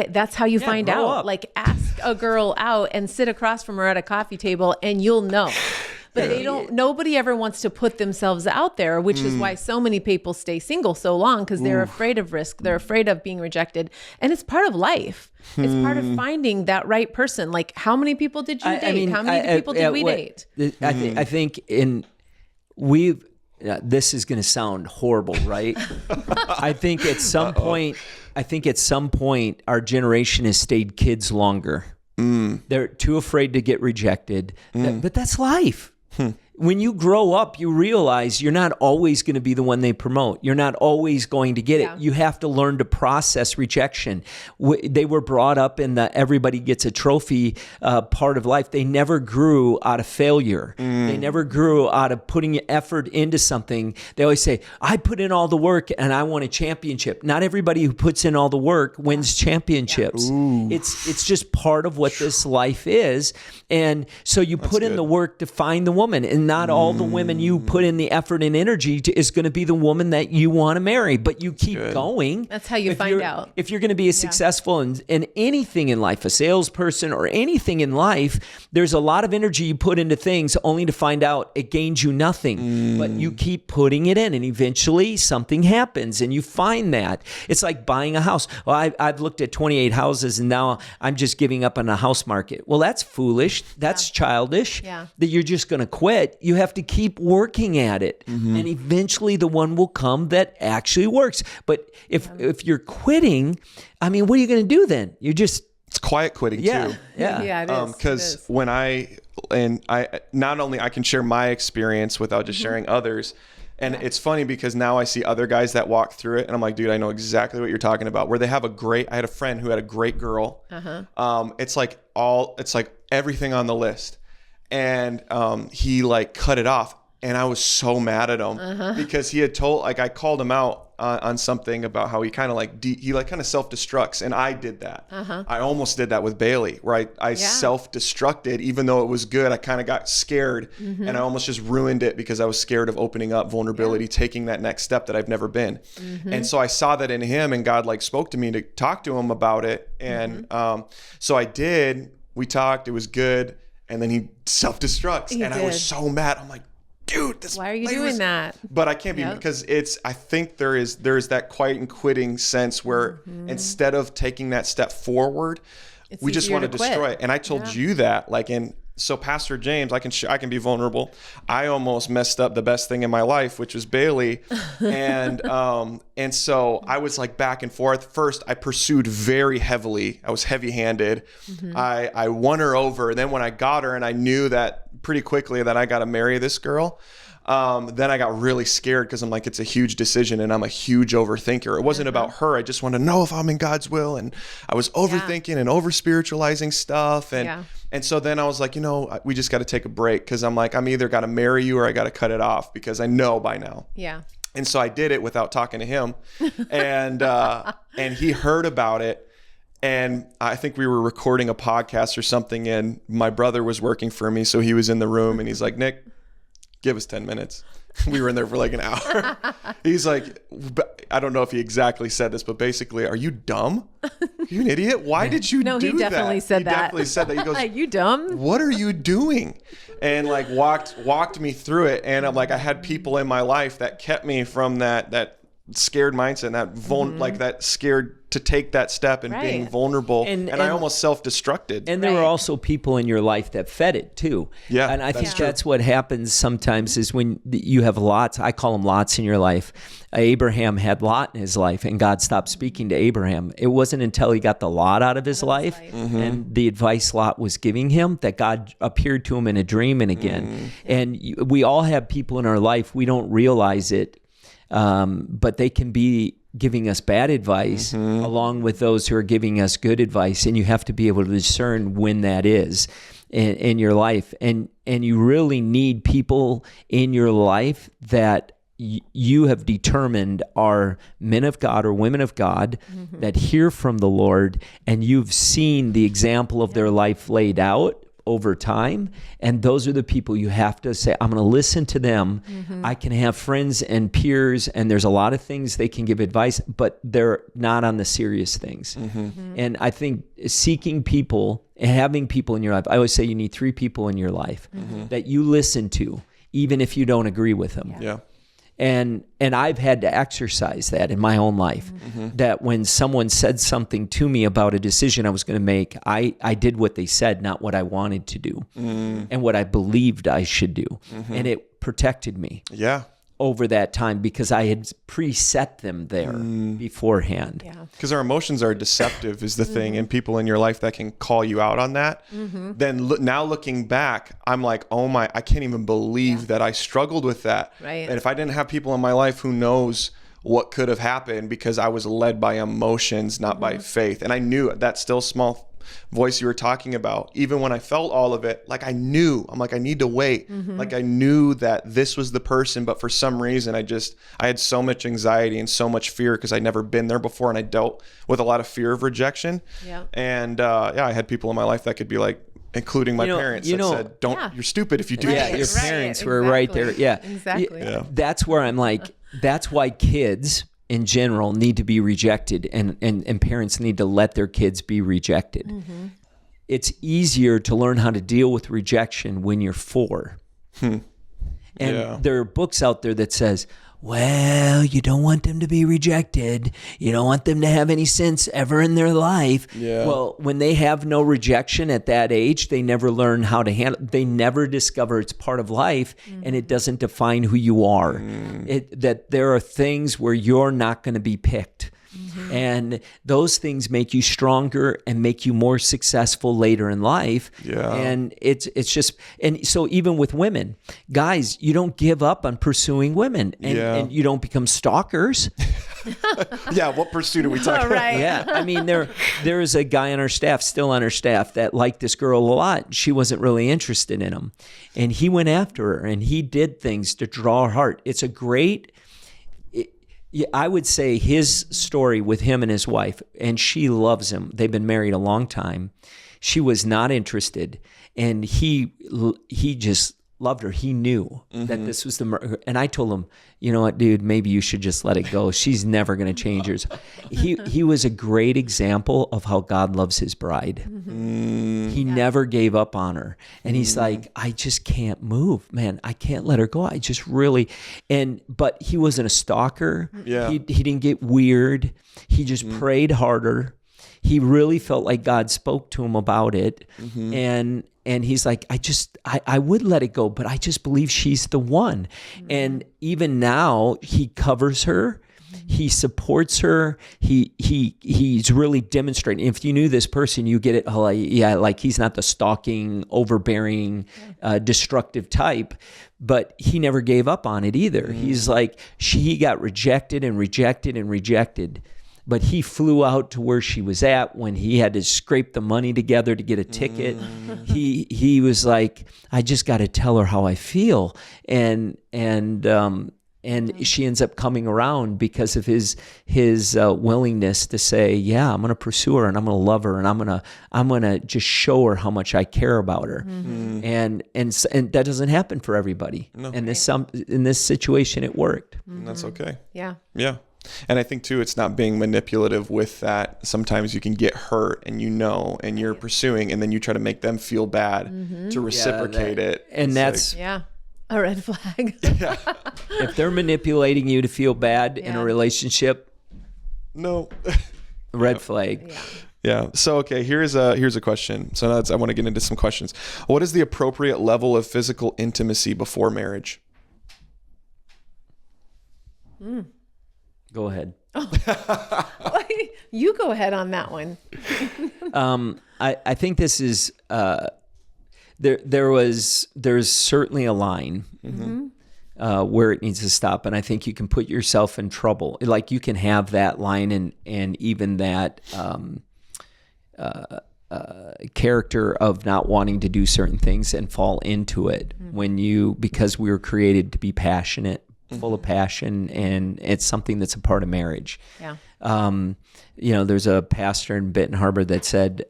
that's how you find out. Up. Like, ask a girl out and sit across from her at a coffee table and you'll know. But nobody ever wants to put themselves out there, which is why so many people stay single so long, because they're afraid of risk. They're afraid of being rejected. And it's part of life. It's part of finding that right person. Like, how many people did you date? How many people did we date? I think this is going to sound horrible, right? I think at some point, our generation has stayed kids longer. They're too afraid to get rejected. But that's life. When you grow up, you realize you're not always going to be the one they promote. You're not always going to get it. You have to learn to process rejection. They were brought up in the everybody gets a trophy part of life. They never grew out of failure. They never grew out of putting effort into something. They always say, I put in all the work and I won a championship. Not everybody who puts in all the work wins championships. It's just part of what this life is. And so you put in the work to find the woman. And not all the women you put in the effort and energy to is going to be the woman that you want to marry, but you keep going. That's how you find out. If you're going to be successful in anything in life, a salesperson or anything in life, there's a lot of energy you put into things only to find out it gains you nothing, but you keep putting it in and eventually something happens and you find that. It's like buying a house. Well, I've looked at 28 houses and now I'm just giving up on the house market. Well, that's foolish. That's childish. That you're just going to quit. You have to keep working at it. And eventually the one will come that actually works. But if you're quitting, I mean, what are you going to do then? You're just... It's quiet quitting too. Yeah. Yeah, it is. Because when I I not only I can share my experience without just sharing others. And it's funny because now I see other guys that walk through it and I'm like, dude, I know exactly what you're talking about, where they have I had a friend who had a great girl. It's like everything on the list. And he like cut it off. And I was so mad at him because he had told, like, I called him out on something about how he kind of like, he like kind of self-destructs. And I did that. I almost did that with Bailey, where I self-destructed, even though it was good. I kind of got scared and I almost just ruined it because I was scared of opening up vulnerability, taking that next step that I've never been. And so I saw that in him, and God like spoke to me to talk to him about it. And so I did, we talked, it was good. And then he self-destructs I was so mad. I'm like, dude, why are you doing that? But I can't be because I think there's that quiet and quitting sense where instead of taking that step forward, we just want to destroy it. And I told you that, like, so Pastor James, I can be vulnerable. I almost messed up the best thing in my life, which was Bailey. And so I was like back and forth. First, I pursued very heavily. I was heavy-handed. I won her over. And then when I got her and I knew that pretty quickly that I got to marry this girl, then I got really scared because I'm like, it's a huge decision and I'm a huge overthinker. It wasn't about her. I just wanted to know if I'm in God's will. And I was overthinking and over spiritualizing stuff. And so then I was like, we just got to take a break because I'm like, I'm either got to marry you or I got to cut it off because I know by now. Yeah. And so I did it without talking to him. And he heard about it. And I think we were recording a podcast or something, and my brother was working for me. So he was in the room and he's like, Nick, give us 10 minutes. We were in there for like an hour. He's like, I don't know if he exactly said this, but basically, are you dumb? Are you an idiot? Why did you do that? No, he definitely said that. He definitely said that. He goes, are you dumb? What are you doing? And like walked me through it. And I'm like, I had people in my life that kept me from that scared mindset, and like that scared to take that step and being vulnerable. And I almost self-destructed. And there were also people in your life that fed it too. Yeah. And I think that's what happens sometimes is when you have lots, I call them lots in your life. Abraham had Lot in his life and God stopped speaking to Abraham. It wasn't until he got the Lot out of his life and the advice Lot was giving him that God appeared to him in a dream and again. And we all have people in our life, we don't realize it, but they can be giving us bad advice along with those who are giving us good advice. And you have to be able to discern when that is in your life. And you really need people in your life that you have determined are men of God or women of God that hear from the Lord, and you've seen the example of their life laid out over time. And those are the people you have to say, I'm going to listen to them. I can have friends and peers, and there's a lot of things they can give advice, but they're not on the serious things. And I think seeking people and having people in your life, I always say you need 3 people in your life that you listen to, even if you don't agree with them. Yeah. And I've had to exercise that in my own life, that when someone said something to me about a decision I was going to make, I did what they said, not what I wanted to do and what I believed I should do. And it protected me over that time because I had preset them there beforehand. Because our emotions are deceptive is the thing, and people in your life that can call you out on that. Then now looking back, I'm like, oh my, I can't even believe that I struggled with that. And if I didn't have people in my life who knows what could have happened, because I was led by emotions, not by faith. And I knew that still small voice you were talking about, even when I felt all of it, like I'm like, I need to wait. Like I knew that this was the person, but for some reason I had so much anxiety and so much fear because I'd never been there before, and I dealt with a lot of fear of rejection. And I had people in my life that could be like, including my parents, that said, "Don't, you're stupid if you do this." Your parents were right there. Exactly. That's where I'm like, that's why kids in general need to be rejected, and parents need to let their kids be rejected. It's easier to learn how to deal with rejection when you're 4. And there are books out there that says, well, you don't want them to be rejected. You don't want them to have any sense ever in their life. Well, when they have no rejection at that age, they never learn how to handle it. They never discover it's part of life, and it doesn't define who you are. That there are things where you're not going to be picked. And those things make you stronger and make you more successful later in life. Yeah. And it's just, and so even with women, guys, you don't give up on pursuing women, and you don't become stalkers. Yeah, what pursuit are we talking about? Right. Yeah, I mean, there is a guy on our staff, still on our staff, that liked this girl a lot. She wasn't really interested in him, and he went after her, and he did things to draw her heart. It's a great, I would say his story with him and his wife, and she loves him. They've been married a long time. She was not interested, and he just loved her. He knew that this was and I told him, you know what, dude, maybe you should just let it go. She's never going to change yours. He was a great example of how God loves his bride. He never gave up on her. And he's like, I just can't move, man. I can't let her go. I just really, but he wasn't a stalker. Yeah. He didn't get weird. He just prayed harder. He really felt like God spoke to him about it. And he's like, I would let it go, but I just believe she's the one. And even now, he covers her. He supports her. He's really demonstrating. If you knew this person, you get it. Oh, yeah, like he's not the stalking, overbearing, destructive type, but he never gave up on it either. He's like, he got rejected and rejected and rejected. But he flew out to where she was at when he had to scrape the money together to get a ticket. He was like, I just got to tell her how I feel, and she ends up coming around because of his willingness to say, yeah, I'm going to pursue her, and I'm going to love her, and I'm gonna just show her how much I care about her, and that doesn't happen for everybody. No. And in this situation, it worked. And that's okay. Yeah. Yeah. And I think too, it's not being manipulative with that. Sometimes you can get hurt and and you're pursuing, and then you try to make them feel bad to reciprocate it. And that's a red flag. if they're manipulating you to feel bad in a relationship, no. Red flag. Yeah. So, okay, here's a question. So now I want to get into some questions. What is the appropriate level of physical intimacy before marriage? Go ahead. You go ahead on that one. I think this is there's certainly a line where it needs to stop, and I think you can put yourself in trouble. Like you can have that line and even that character of not wanting to do certain things and fall into it because we were created to be passionate, full of passion, and it's something that's a part of marriage. Yeah. There's a pastor in Benton Harbor that said,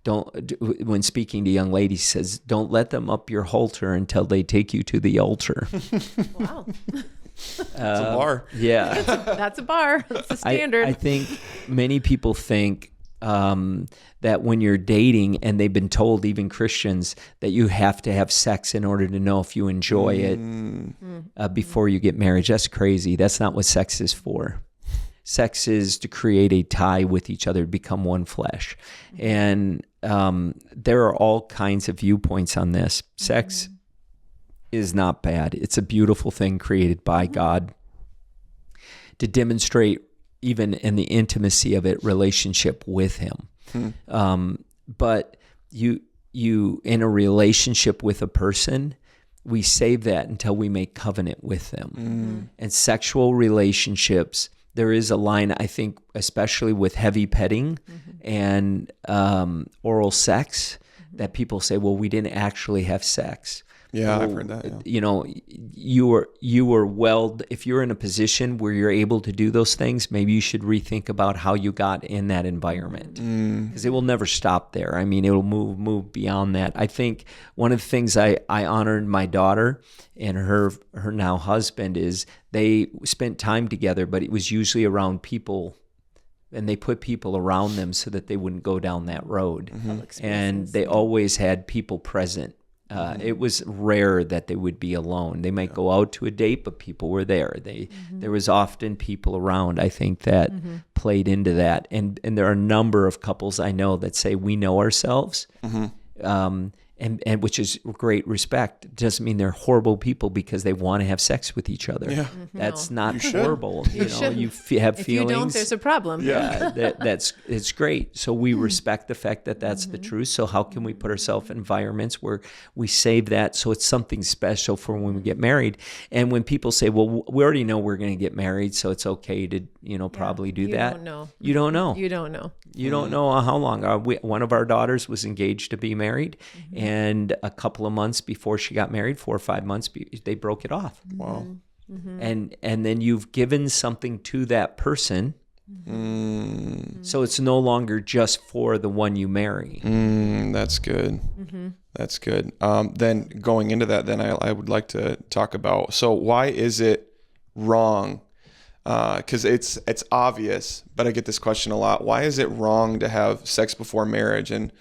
when speaking to young ladies, says, don't let them up your halter until they take you to the altar. Wow. It's a bar. Yeah. That's a bar. That's a standard. I think many people think that when you're dating, and they've been told, even Christians, that you have to have sex in order to know if you enjoy it before you get married. That's crazy. That's not what sex is for. Sex is to create a tie with each other, to become one flesh. And there are all kinds of viewpoints on this. Sex is not bad. It's a beautiful thing created by God to demonstrate, even in the intimacy of it, relationship with him. But you in a relationship with a person, we save that until we make covenant with them. And sexual relationships, there is a line, I think, especially with heavy petting and oral sex, that people say, well, we didn't actually have sex. Yeah, I've heard that. Yeah. You were if you're in a position where you're able to do those things, maybe you should rethink about how you got in that environment, because it will never stop there. I mean, it'll move beyond that. I think one of the things I honored my daughter and her now husband is they spent time together, but it was usually around people, and they put people around them so that they wouldn't go down that road. And they always had people present. It was rare that they would be alone. They might go out to a date, but people were there. There was often people around, I think, that played into that. And there are a number of couples I know that say, we know ourselves. and which is great respect. Doesn't mean they're horrible people because they want to have sex with each other. Yeah. That's not You should. horrible. You know, you have If feelings. you don't, there's a problem. Yeah. It's great. So we respect the fact that that's the truth. So how can we put ourselves in environments where we save that so it's something special for when we get married? And when people say, well, we already know we're going to get married, so it's okay to, probably do that. Don't know. You don't know. You don't know. You don't know how long. One of our daughters was engaged to be married, and a couple of months before she got married, 4 or 5 months, they broke it off. Wow. And then you've given something to that person, so it's no longer just for the one you marry. That's good. That's good. Then going into that, then I would like to talk about, so why is it wrong? Because it's obvious, but I get this question a lot. Why is it wrong to have sex before marriage and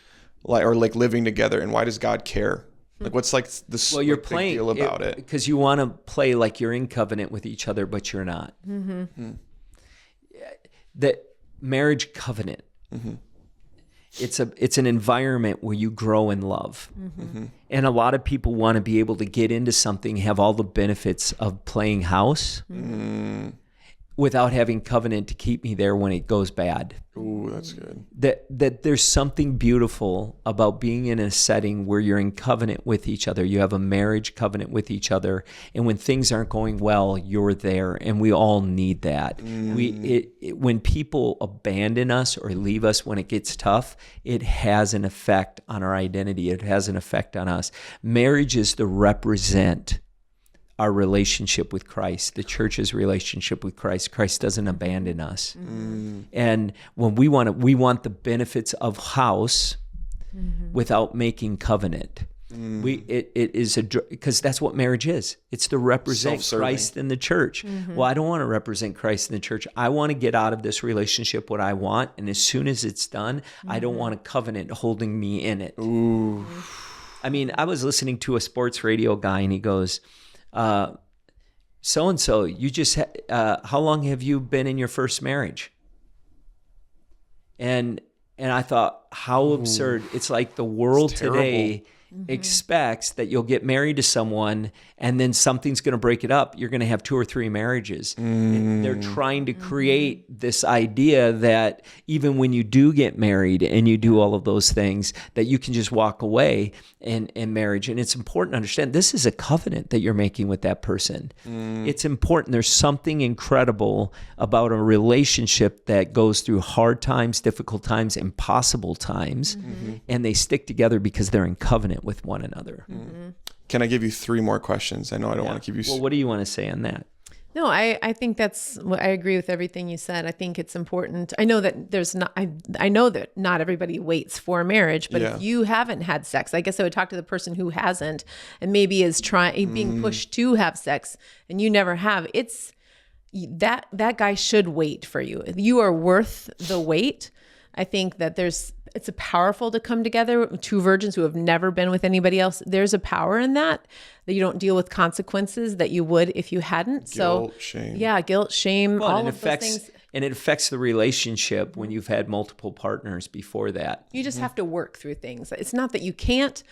living together? And why does God care? Like, what's like the Well, you're big playing deal about it? because you want to play like you're in covenant with each other, but you're not. The marriage covenant. It's an environment where you grow in love. And a lot of people want to be able to get into something, have all the benefits of playing house without having covenant to keep me there when it goes bad. Ooh, that's good. That there's something beautiful about being in a setting where you're in covenant with each other. You have a marriage covenant with each other, and when things aren't going well, you're there, and we all need that. When people abandon us or leave us when it gets tough, it has an effect on our identity. It has an effect on us. Marriage is to represent our relationship with Christ, the church's relationship with Christ. Christ doesn't abandon us. And when we want the benefits of house without making covenant. It is because that's what marriage is. It's to represent Self-serving. Christ in the church. Well, I don't want to represent Christ in the church. I want to get out of this relationship what I want, and as soon as it's done, I don't want a covenant holding me in it. Ooh. I mean, I was listening to a sports radio guy, and he goes, so-and-so, you just, how long have you been in your first marriage? And I thought, how absurd. It's like the world today expects that you'll get married to someone and then something's going to break it up. You're going to have 2 or 3 marriages. They're trying to create this idea that even when you do get married and you do all of those things, that you can just walk away in marriage. And it's important to understand this is a covenant that you're making with that person. It's important. There's something incredible about a relationship that goes through hard times, difficult times, impossible times, and they stick together because they're in covenant with one another. Can I give you 3 more questions? I know I don't want to keep you. Well, what do you want to say on that? No, I think I agree with everything you said. I think it's important. I know that I know that not everybody waits for marriage, but if you haven't had sex, I guess I would talk to the person who hasn't and maybe is being pushed to have sex and you never have. It's that guy should wait for you. You are worth the wait. I think that it's powerful to come together, 2 virgins who have never been with anybody else. There's a power in that you don't deal with consequences that you would if you hadn't. Guilt, shame. Yeah, guilt, shame, Well, all of those things. And it affects the relationship when you've had multiple partners before that. You just have to work through things. It's not that you can't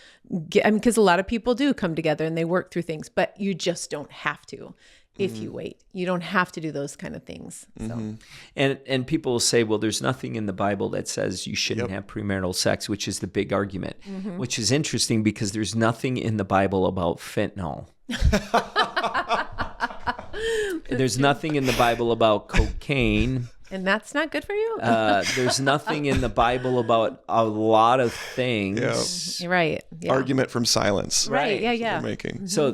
because a lot of people do come together and they work through things, but you just don't have to. If you wait, you don't have to do those kind of things. So. And people will say, well, there's nothing in the Bible that says you shouldn't have premarital sex, which is the big argument, which is interesting because there's nothing in the Bible about fentanyl. There's nothing in the Bible about cocaine. And that's not good for you? There's nothing in the Bible about a lot of things. You're right. Yeah. Argument from silence. Right. Yeah. We're making. So,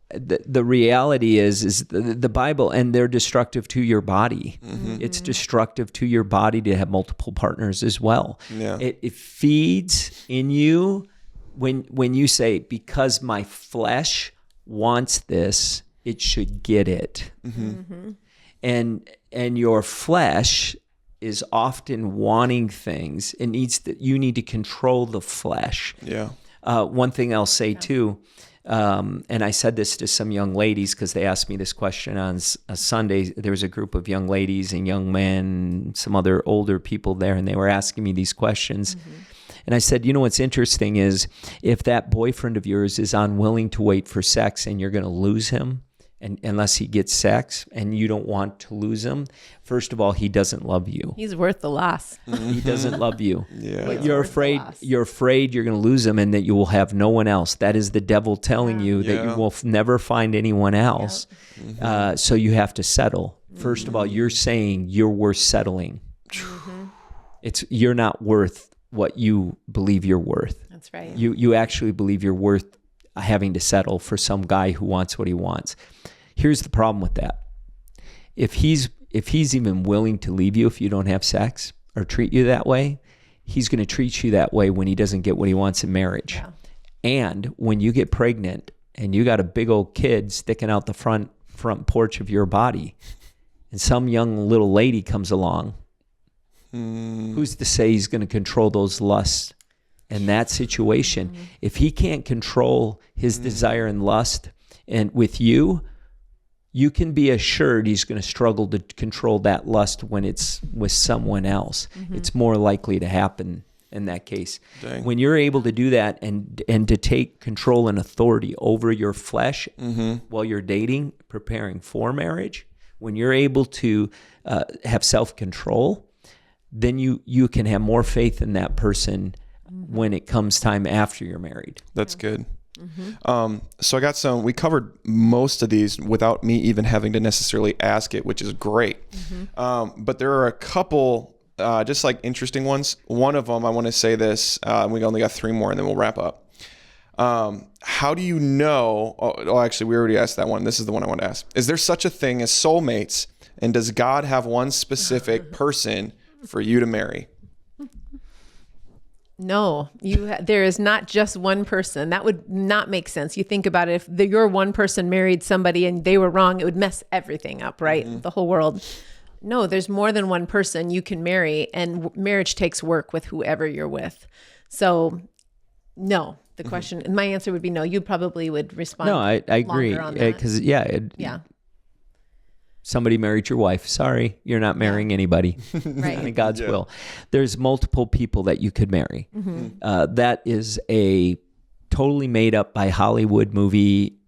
the reality is the Bible, and they're destructive to your body. It's destructive to your body to have multiple partners as well. Yeah. It feeds in you when you say, because my flesh wants this, it should get it. And your flesh is often wanting things. You need to control the flesh. Yeah. One thing I'll say too, and I said this to some young ladies because they asked me this question on a Sunday. There was a group of young ladies and young men, some other older people there, and they were asking me these questions. And I said, you know, what's interesting is if that boyfriend of yours is unwilling to wait for sex and you're going to lose him, and unless he gets sex and you don't want to lose him, first of all, he doesn't love you. He's worth the loss. He doesn't love you. Yeah. But you're afraid you're going to lose him and that you will have no one else. That is the devil telling you that you will never find anyone else. So you have to settle. First of all, you're saying you're worth settling. You're not worth what you believe you're worth. That's right. You actually believe you're worth having to settle for some guy who wants what he wants. Here's the problem with that. If he's even willing to leave you if you don't have sex or treat you that way, he's going to treat you that way when he doesn't get what he wants in marriage. Yeah. And when you get pregnant and you got a big old kid sticking out the front porch of your body and some young little lady comes along, who's to say he's going to control those lusts in that situation? If he can't control his desire and lust and with you can be assured he's going to struggle to control that lust when it's with someone else. It's more likely to happen in that case. Dang. When you're able to do that and to take control and authority over your flesh while you're dating, preparing for marriage, when you're able to have self-control, then you can have more faith in that person when it comes time after you're married. That's good. So we covered most of these without me even having to necessarily ask it, which is great. But there are a couple just like interesting ones. One of them, I want to say this, we only got 3 more and then we'll wrap up. How do you know, actually we already asked that one. This is the one I want to ask. Is there such a thing as soulmates? And does God have one specific person for you to marry? No, there is not just one person. That would not make sense. You think about it. If your one person married somebody and they were wrong, it would mess everything up, right? The whole world. No, there's more than one person you can marry, and marriage takes work with whoever you're with. So no, the question, my answer would be no. You probably would respond. No, I agree. Because somebody married your wife. Sorry, you're not marrying anybody. Right. In God's will. There's multiple people that you could marry. That is a totally made up by Hollywood movie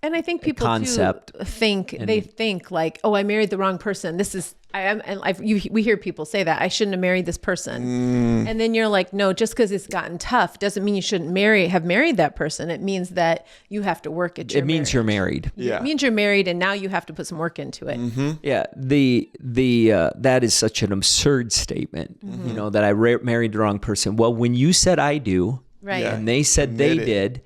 And I think people concept. too think like, oh, I married the wrong person. This is, we hear people say that I shouldn't have married this person. And then you're like, no, just because it's gotten tough doesn't mean you shouldn't have married that person. It means that you have to work at your marriage. It means you're married. Yeah. It means you're married and now you have to put some work into it. Yeah. That is such an absurd statement, that I married the wrong person. Well, when you said I do, Right. Yeah. and they said they did,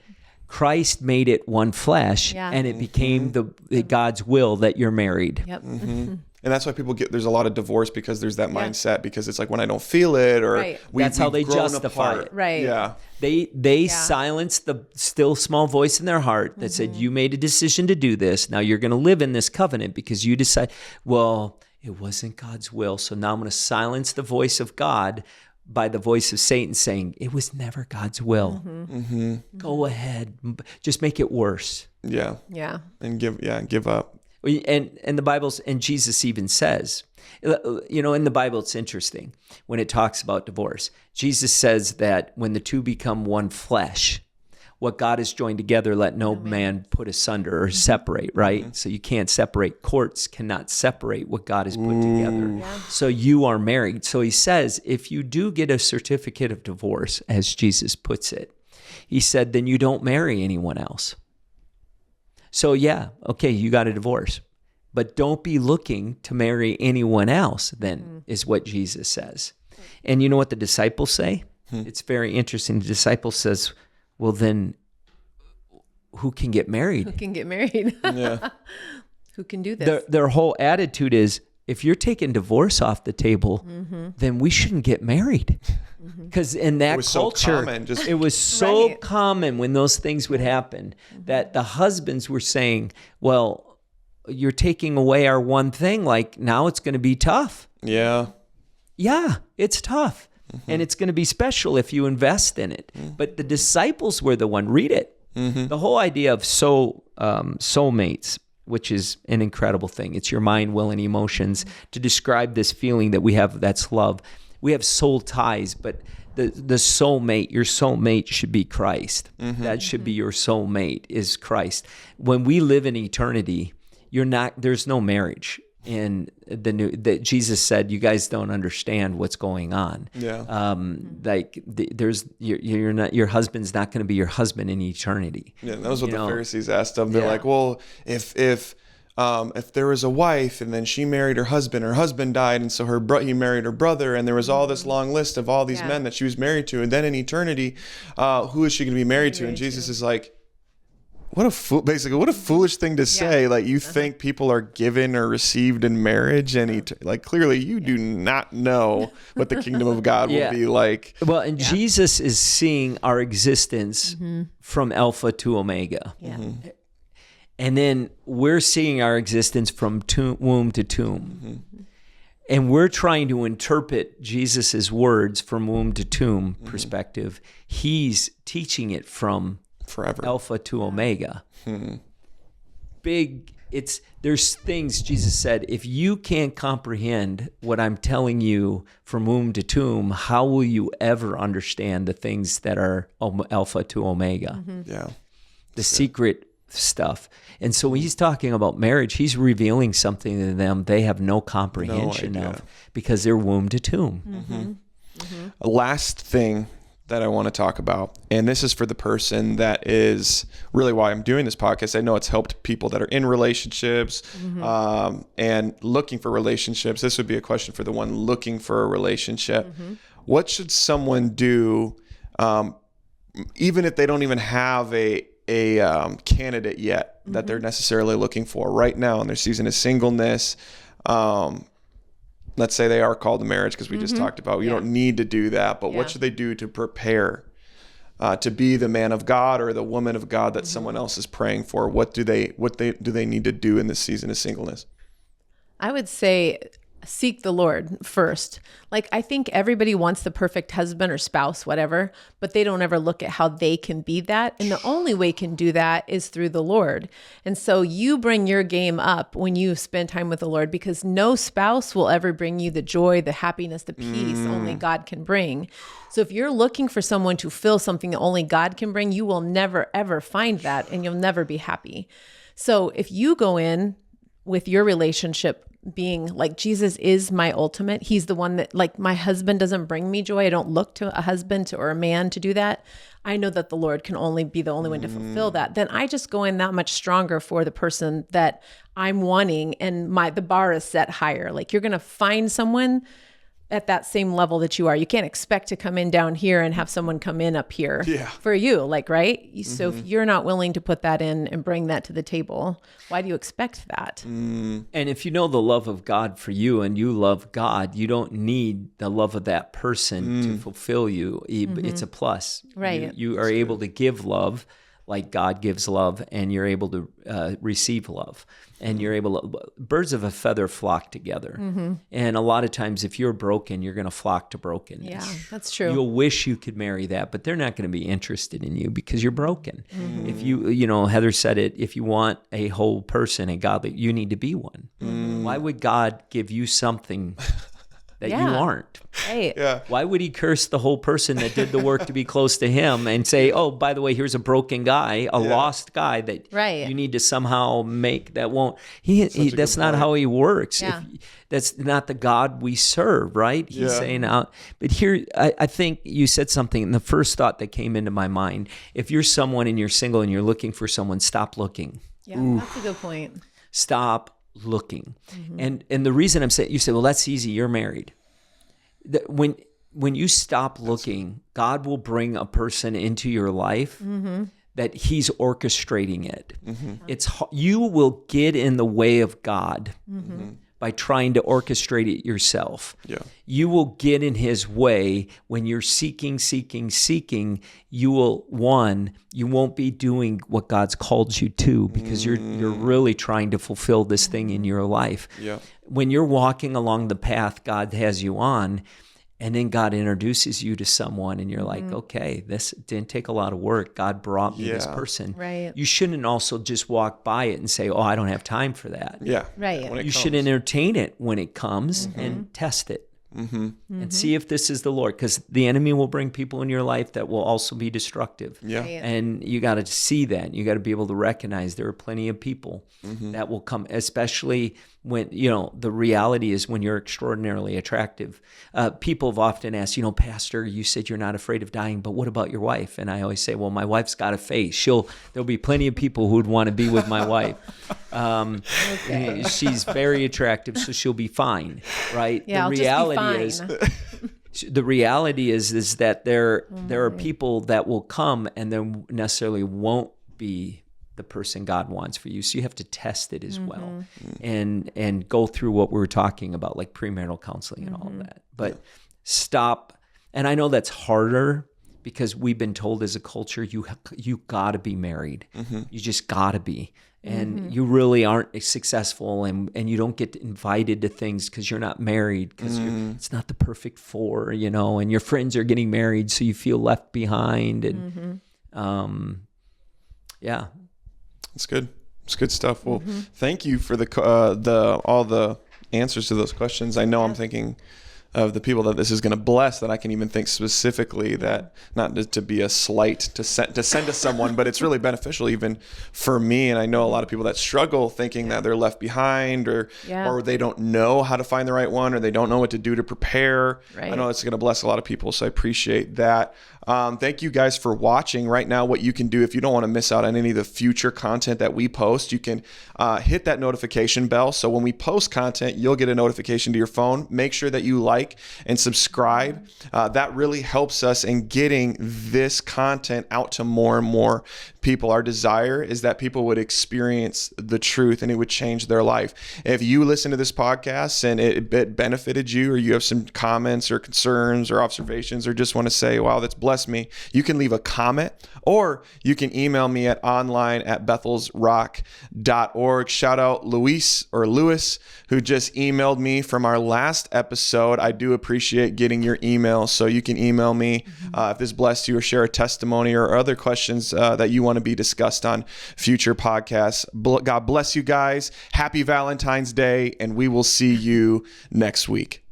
Christ made it one flesh, and it became the God's will that you're married. Yep. And that's why people there's a lot of divorce, because there's that mindset, because it's like, when I don't feel it, or that's how they we've grown justify apart. it. Right. Yeah. They silenced the still small voice in their heart that said, you made a decision to do this. Now you're going to live in this covenant because you decide, well, it wasn't God's will. So now I'm going to silence the voice of God by the voice of Satan saying, it was never God's will. Go ahead. Just make it worse. Yeah. Yeah. And give up. And the Bible's, and Jesus even says, in the Bible, it's interesting when it talks about divorce. Jesus says that when the two become one flesh, what God has joined together, let no man put asunder or separate, right? So you can't separate. Courts cannot separate what God has put together. Yeah. So you are married. So he says, if you do get a certificate of divorce, as Jesus puts it, he said, then you don't marry anyone else. So you got a divorce, but don't be looking to marry anyone else then, is what Jesus says. And you know what the disciples say? It's very interesting. The disciples says, well, then who can get married? Who can get married? Yeah. Who can do this? Their whole attitude is, if you're taking divorce off the table, then we shouldn't get married. Because in that culture, it was so common when those things would happen that the husbands were saying, well, you're taking away our one thing. Like, now it's going to be tough. Yeah. Yeah, it's tough. And it's going to be special if you invest in it. But the disciples were the one, read it. The whole idea of soulmates, which is an incredible thing. It's your mind, will, and emotions to describe this feeling that we have that's love. we have soul ties, but the soulmate, your soulmate should be Christ. That should be your soulmate, is Christ. When we live in eternity, there's no marriage. In that Jesus said, you guys don't understand what's going on. Yeah. Your husband's not going to be your husband in eternity. Yeah, that was what the Pharisees asked him. They're like, well, if there was a wife and then she married her husband died, and so he married her brother, and there was all this long list of all these men that she was married to, and then in eternity, who is she going to be married to? And Jesus is like, what a foolish thing to say. Like, you think people are given or received in marriage, and like, clearly you do not know what the kingdom of God will be like. Well, and Jesus is seeing our existence from Alpha to Omega. Yeah. And then we're seeing our existence from womb to tomb. And we're trying to interpret Jesus's words from womb to tomb perspective. He's teaching it from forever, Alpha to Omega. There's things Jesus said, if you can't comprehend what I'm telling you from womb to tomb, how will you ever understand the things that are Alpha to Omega? Yeah. The secret stuff. And so when he's talking about marriage, he's revealing something to them they have no comprehension of, because they're womb to tomb. A last thing that I want to talk about, and this is for the person that is really why I'm doing this podcast. I know it's helped people that are in relationships and looking for relationships. This would be a question for the one looking for a relationship. What should someone do, even if they don't even have a candidate yet that they're necessarily looking for right now in their season of singleness? Let's say they are called to marriage, because we just talked about you don't need to do that, but what should they do to prepare to be the man of God or the woman of God that someone else is praying for? What do they need to do in this season of singleness? I would say seek the Lord first. Like, I think everybody wants the perfect husband or spouse, whatever, but they don't ever look at how they can be that. And the only way can do that is through the Lord. And so you bring your game up when you spend time with the Lord, because no spouse will ever bring you the joy, the happiness, the peace only God can bring. So if you're looking for someone to fill something that only God can bring, you will never, ever find that, and you'll never be happy. So if you go in with your relationship being like, Jesus is my ultimate. He's the one that, like, my husband doesn't bring me joy. I don't look to a husband or a man to do that. I know that the Lord can only be the only one to fulfill that. Then I just go in that much stronger for the person that I'm wanting, and the bar is set higher. Like, you're going to find someone at that same level that you are. You can't expect to come in down here and have someone come in up here for you, like, right? So if you're not willing to put that in and bring that to the table, why do you expect that? And if you know the love of God for you and you love God, you don't need the love of that person to fulfill you. It's a plus. Right. You are able to give love like God gives love, and you're able to receive love. And you're able to, birds of a feather flock together. And a lot of times if you're broken, you're going to flock to brokenness. Yeah, that's true. You'll wish you could marry that, but they're not going to be interested in you because you're broken. If Heather said it, if you want a whole person, a godly, you need to be one. Why would God give you something that you aren't? Right. Yeah. Why would he curse the whole person that did the work to be close to him and say, oh, by the way, here's a broken guy, a lost guy that you need to somehow make that won't. That's not how he works. Yeah. That's not the God we serve, right? He's saying out. But here, I think you said something, and the first thought that came into my mind, if you're someone and you're single and you're looking for someone, stop looking. Yeah, that's a good point. Stop looking. And the reason I'm saying, you say, well, that's easy, you're married. When you stop looking, God will bring a person into your life that he's orchestrating it. You will get in the way of God by trying to orchestrate it yourself. Yeah. You will get in his way when you're seeking. You won't be doing what God's called you to, because you're really trying to fulfill this thing in your life. Yeah. When you're walking along the path God has you on, and then God introduces you to someone, and you're like, okay, this didn't take a lot of work. God brought me this person. Right. You shouldn't also just walk by it and say, oh, I don't have time for that. Yeah. Right. When it You comes. should entertain it when it comes and test it. and see if this is the Lord, because the enemy will bring people in your life that will also be destructive. Yeah. Right. And you got to see that. You got to be able to recognize there are plenty of people that will come, especially when, the reality is when you're extraordinarily attractive. People have often asked, Pastor, you said you're not afraid of dying, but what about your wife? And I always say, well, my wife's got a face. There'll be plenty of people who would want to be with my wife. She's very attractive, so she'll be fine, right? Yeah, I'll just be fine. The reality is that there are people that will come and there necessarily won't be the person God wants for you. So you have to test it as well, and go through what we were talking about, like premarital counseling and all of that. But stop. And I know that's harder because we've been told as a culture, you got to be married. You just got to be. And you really aren't successful, and you don't get invited to things because you're not married, because it's not the perfect four, and your friends are getting married, so you feel left behind. And yeah. It's good. It's good stuff. Well, thank you for all the answers to those questions. I know I'm thinking of the people that this is going to bless, that I can even think specifically that, not to be a slight to send to someone, but it's really beneficial even for me. And I know a lot of people that struggle thinking that they're left behind, or they don't know how to find the right one, or they don't know what to do to prepare. Right. I know it's going to bless a lot of people, so I appreciate that. Thank you guys for watching. Right now, what you can do if you don't want to miss out on any of the future content that we post, you can hit that notification bell. So when we post content, you'll get a notification to your phone. Make sure that you like and subscribe. That really helps us in getting this content out to more and more people. Our desire is that people would experience the truth and it would change their life. If you listen to this podcast and it benefited you, or you have some comments or concerns or observations, or just want to say, wow, that's blessed me, you can leave a comment, or you can email me at online@bethelsrock.org. Shout out Luis, who just emailed me from our last episode. I do appreciate getting your email, so you can email me if this blessed you, or share a testimony or other questions that you want to be discussed on future podcasts. God bless you guys. Happy Valentine's Day, and we will see you next week.